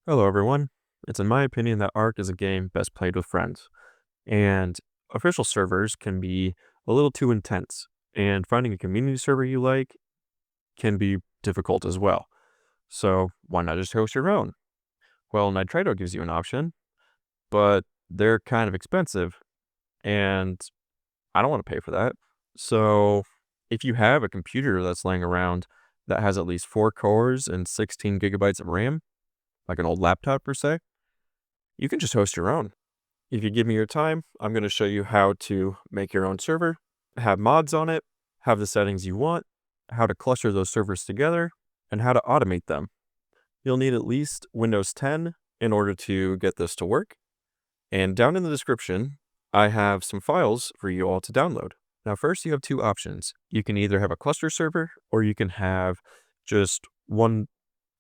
Hello, everyone. It's in my opinion that Ark is a game best played with friends, and official servers can be a little too intense, and finding a community server you like can be difficult as well. So why not just host your own? Well, Nitrado gives you an option, but they're kind of expensive, and I don't want to pay for that. So if you have a computer that's laying around that has at least 4 cores and 16 gigabytes of RAM, like an old laptop per se, you can just host your own. If you give me your time, I'm going to show you how to make your own server, have mods on it, have the settings you want, how to cluster those servers together, and how to automate them. You'll need at least Windows 10 in order to get this to work. And down in the description, I have some files for you all to download. Now, first, you have two options. You can either have a cluster server, or you can have just one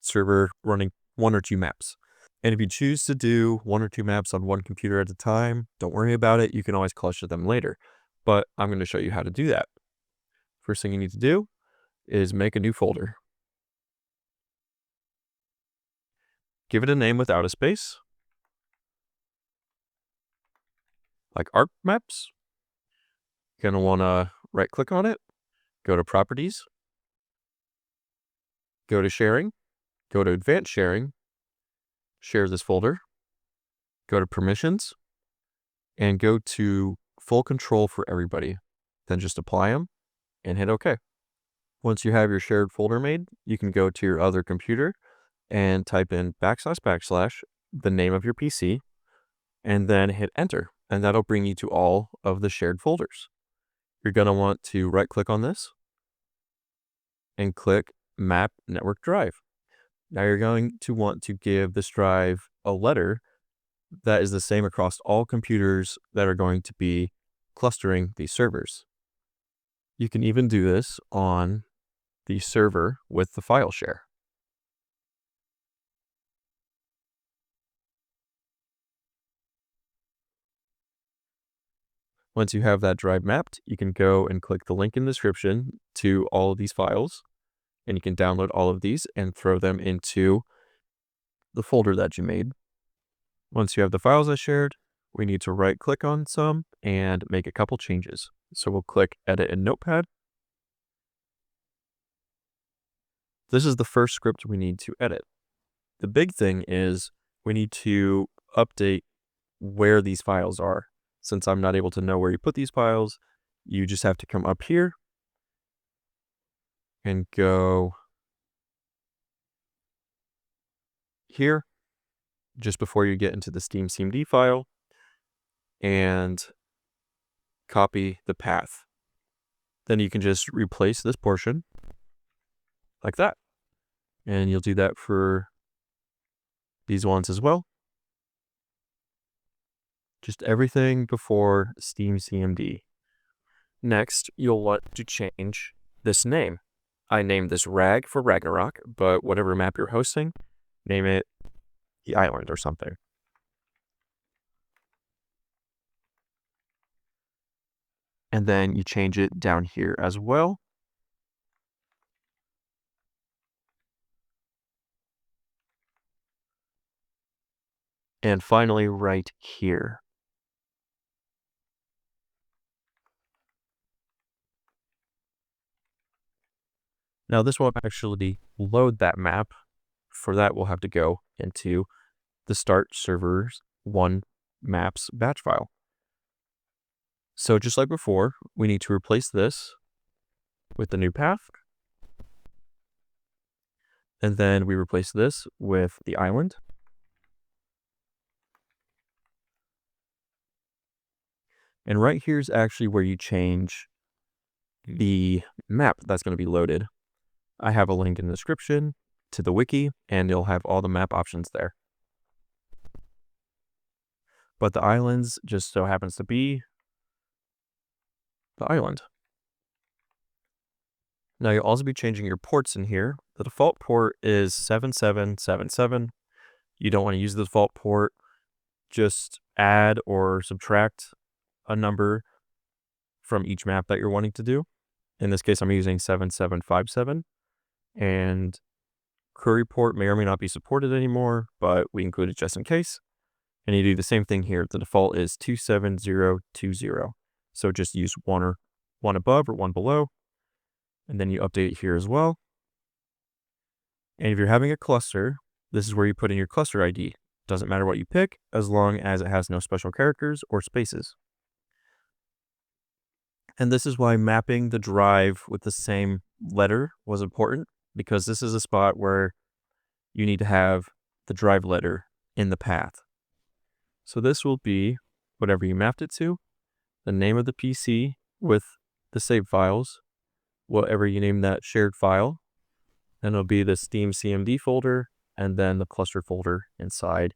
server running 1 or 2 maps. And if you choose to do 1 or 2 maps on one computer at a time, don't worry about it. You can always cluster them later. But I'm going to show you how to do that. First thing you need to do is make a new folder. Give it a name without a space, like Arc Maps. You're going to want to right click on it, go to Properties, go to Sharing, go to Advanced Sharing, share this folder, go to Permissions, and go to Full Control for Everybody. Then just apply them and hit OK. Once you have your shared folder made, you can go to your other computer and type in // the name of your PC, and then hit enter, and that'll bring you to all of the shared folders. You're going to want to right click on this and click Map Network Drive. Now you're going to want to give this drive a letter that is the same across all computers that are going to be clustering these servers. You can even do this on the server with the file share. Once you have that drive mapped, you can go and click the link in the description to all of these files, and you can download all of these and throw them into the folder that you made. Once you have the files I shared, we need to right click on some and make a couple changes. So we'll click Edit in Notepad. This is the first script we need to edit. The big thing is we need to update where these files are. Since I'm not able to know where you put these files, you just have to come up here and go here just before you get into the SteamCMD file and copy the path. Then you can just replace this portion like that. And you'll do that for these ones as well. Just everything before SteamCMD. Next, you'll want to change this name. I named this Rag for Ragnarok, but whatever map you're hosting, name it the island or something. And then you change it down here as well. And finally, right here. Now this won't actually load that map. For that, we'll have to go into the start servers 1 maps batch file. So just like before, we need to replace this with the new path. And then we replace this with the island. And right here is actually where you change the map that's going to be loaded. I have a link in the description to the wiki, and you'll have all the map options there. But the islands just so happens to be the island. Now you'll also be changing your ports in here. The default port is 7777. You don't want to use the default port. Just add or subtract a number from each map that you're wanting to do. In this case, I'm using 7757. And Query port may or may not be supported anymore, but we include it just in case. And you do the same thing here. The default is 27020. So just use one above or one below. And then you update here as well. And if you're having a cluster, this is where you put in your cluster ID. Doesn't matter what you pick, as long as it has no special characters or spaces. And this is why mapping the drive with the same letter was important, because this is a spot where you need to have the DriveLetter in the path. So this will be whatever you mapped it to, the name of the PC with the save files, whatever you name that shared file, and it'll be the SteamCMD folder, and then the cluster folder inside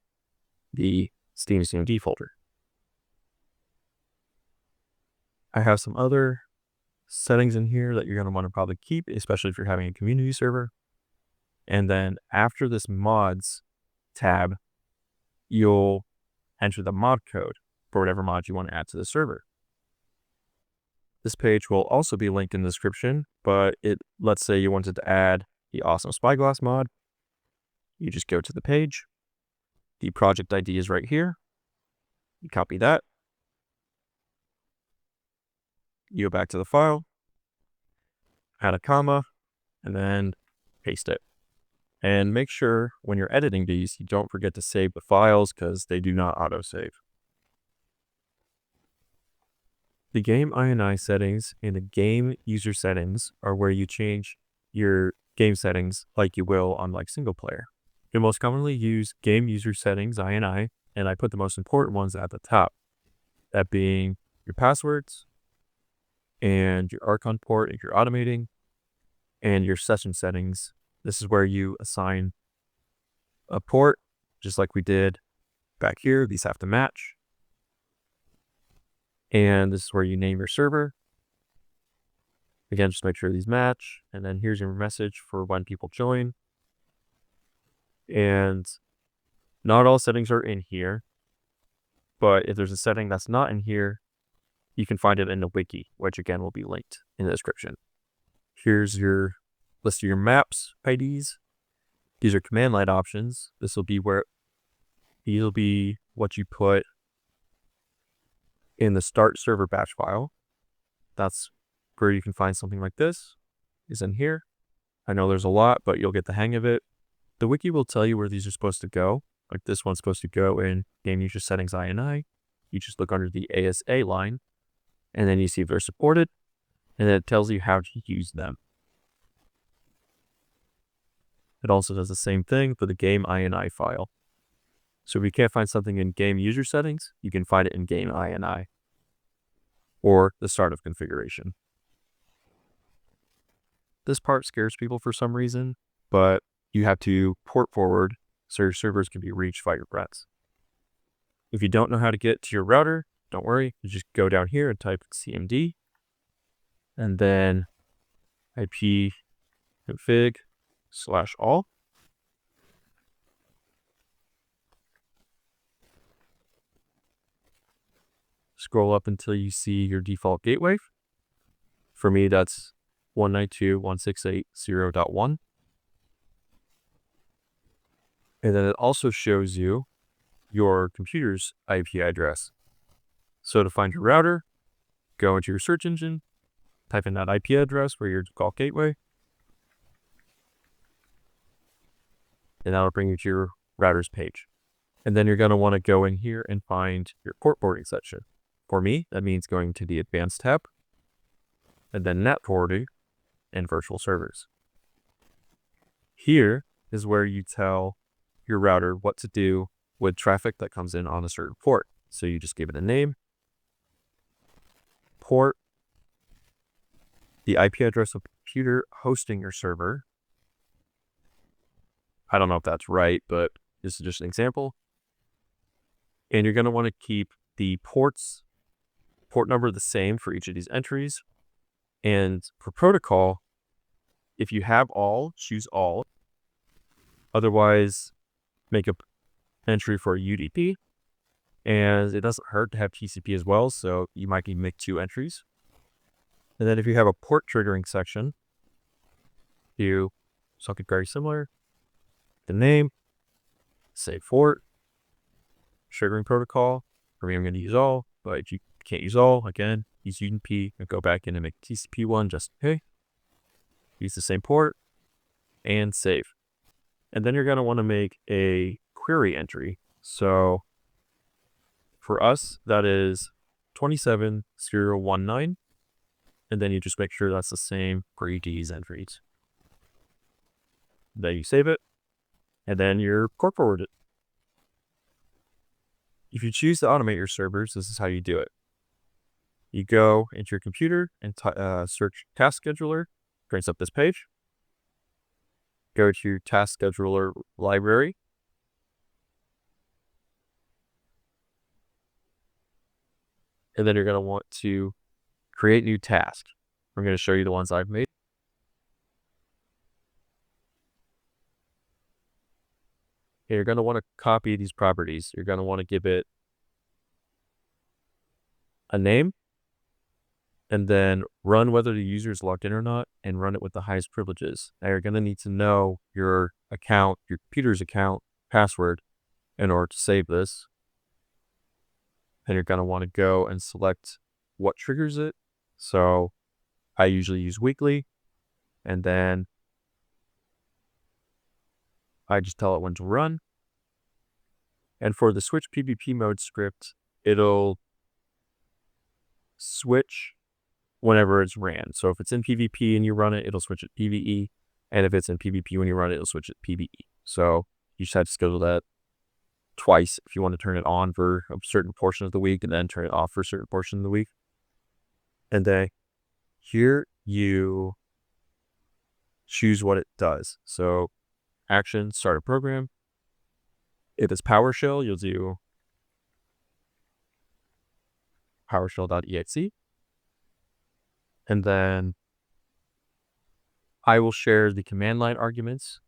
the SteamCMD folder. I have some other settings in here that you're going to want to probably keep, especially if you're having a community server. And then after this mods tab, you'll enter the mod code for whatever mod you want to add to the server. This page will also be linked in the description, but let's say you wanted to add the awesome Spyglass mod. You just go to the page. The project ID is right here. You copy that. You go back to the file, add a comma, and then paste it. And make sure when you're editing these, you don't forget to save the files because they do not autosave. The game INI settings and the game user settings are where you change your game settings like you will on like single player. You most commonly use game user settings INI, and I put the most important ones at the top. That being your passwords, and your Archon port if you're automating, and your session settings. This is where you assign a port, just like we did back here. These have to match. And this is where you name your server. Again, just make sure these match. And then here's your message for when people join. And not all settings are in here, but if there's a setting that's not in here, you can find it in the wiki, which again will be linked in the description. Here's your list of your maps IDs. These are command line options. These will be what you put in the start server batch file. That's where you can find something like this is in here. I know there's a lot, but you'll get the hang of it. The wiki will tell you where these are supposed to go. Like this one's supposed to go in game user settings INI. You just look under the ASA line, and then you see if they're supported, and then it tells you how to use them. It also does the same thing for the game INI file. So if you can't find something in game user settings, you can find it in game INI or the startup configuration. This part scares people for some reason, but you have to port forward so your servers can be reached by your friends. If you don't know how to get to your router, don't worry. You just go down here and type CMD and then IP config/all. Scroll up until you see your default gateway. For me, that's 192.168.0.1. And then it also shows you your computer's IP address. So to find your router, go into your search engine, type in that IP address for your default gateway, and that'll bring you to your router's page. And then you're going to want to go in here and find your port forwarding section. For me, that means going to the advanced tab, and then net forwarding and virtual servers. Here is where you tell your router what to do with traffic that comes in on a certain port. So you just give it a name, port, the IP address of the computer hosting your server. I don't know if that's right, but this is just an example. And you're going to want to keep the port number the same for each of these entries. And for protocol, if you have all, choose all. Otherwise, make an entry for UDP. And it doesn't hurt to have TCP as well, so you might need to make 2 entries. And then if you have a port triggering section, do something very similar. the name, save port, triggering protocol. For me, I'm going to use all, but if you can't use all, again, use UDP and go back in and make TCP one just okay. Use the same port and save. And then you're going to want to make a query entry. So for us, that is 27019. And then you just make sure that's the same for each of these entries. Then you save it, and then you're port forwarded. If you choose to automate your servers, this is how you do it. You go into your computer and search Task Scheduler, brings up this page. Go to your Task Scheduler library. And then you're going to want to create new task. I'm going to show you the ones I've made. Okay, you're going to want to copy these properties. You're going to want to give it a name, and then run whether the user is logged in or not, and run it with the highest privileges. Now you're going to need to know your account, your computer's account password in order to save this. And you're going to want to go and select what triggers it. So I usually use weekly, and then I just tell it when to run. And for the switch PvP mode script, it'll switch whenever it's ran. So if it's in PvP and you run it, it'll switch it PvE. And if it's in PvP when you run it, it'll switch it PvE. So you just have to schedule that twice if you want to turn it on for a certain portion of the week and then turn it off for a certain portion of the week. And then here you choose what it does. So action, start a program. If it's PowerShell, you'll do PowerShell.exe. And then I will share the command line arguments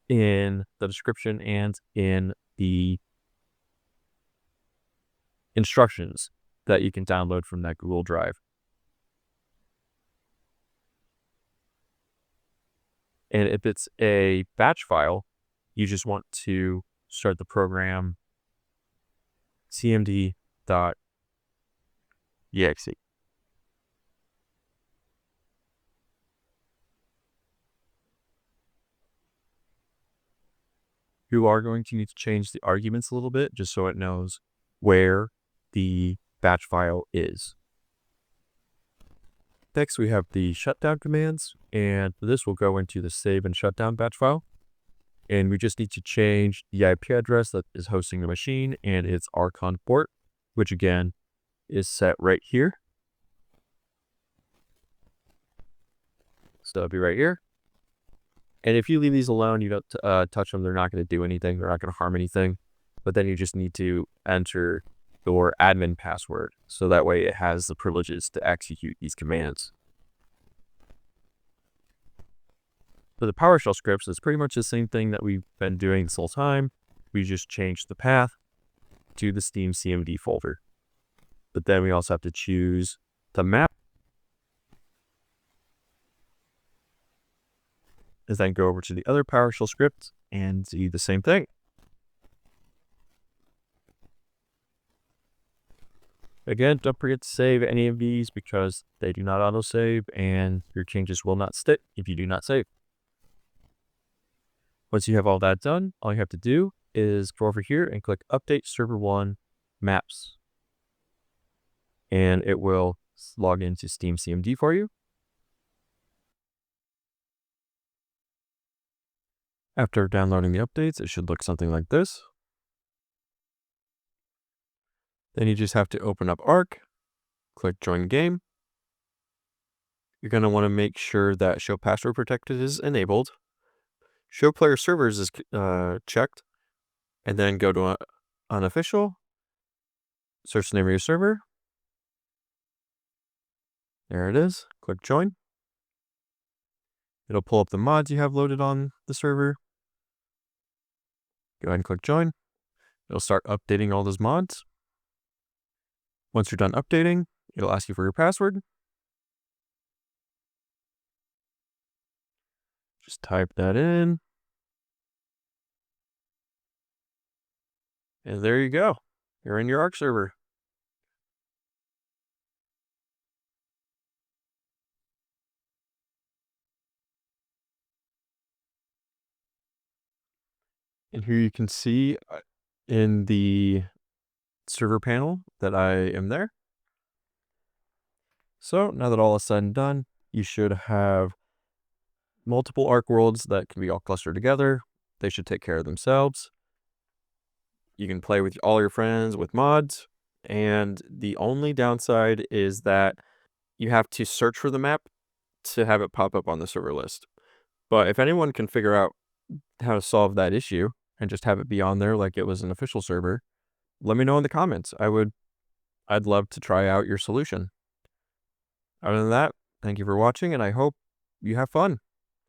in the description and in the instructions that you can download from that Google Drive. And if it's a batch file, you just want to start the program cmd.exe. You are going to need to change the arguments a little bit just so it knows where the batch file is. Next, we have the shutdown commands, and this will go into the save and shutdown batch file. And we just need to change the IP address that is hosting the machine and its Archon port, which again is set right here. So it'll be right here. And if you leave these alone, you don't touch them, they're not going to do anything. They're not going to harm anything. But then you just need to enter your admin password. So that way it has the privileges to execute these commands. For the PowerShell scripts, it's pretty much the same thing that we've been doing this whole time. We just changed the path to the SteamCMD folder. But then we also have to choose the map. And then go over to the other PowerShell script and do the same thing. Again, don't forget to save any of these because they do not autosave and your changes will not stick if you do not save. Once you have all that done, all you have to do is go over here and click Update Server 1 Maps. And it will log into SteamCMD for you. After downloading the updates, it should look something like this. Then you just have to open up Arc, click Join Game. You're going to want to make sure that Show Password Protected is enabled. Show Player Servers is checked. And then go to Unofficial. Search the name of your server. There it is. Click Join. It'll pull up the mods you have loaded on the server. Go ahead and click Join. It'll start updating all those mods. Once you're done updating, it'll ask you for your password. Just type that in. And there you go. You're in your Arc server. And here you can see in the server panel that I am there. So now that all is said and done, you should have multiple Arc worlds that can be all clustered together. They should take care of themselves. You can play with all your friends with mods. And the only downside is that you have to search for the map to have it pop up on the server list. But if anyone can figure out how to solve that issue and just have it be on there like it was an official server, let me know in the comments. I'd love to try out your solution. Other than that, thank you for watching, and I hope you have fun.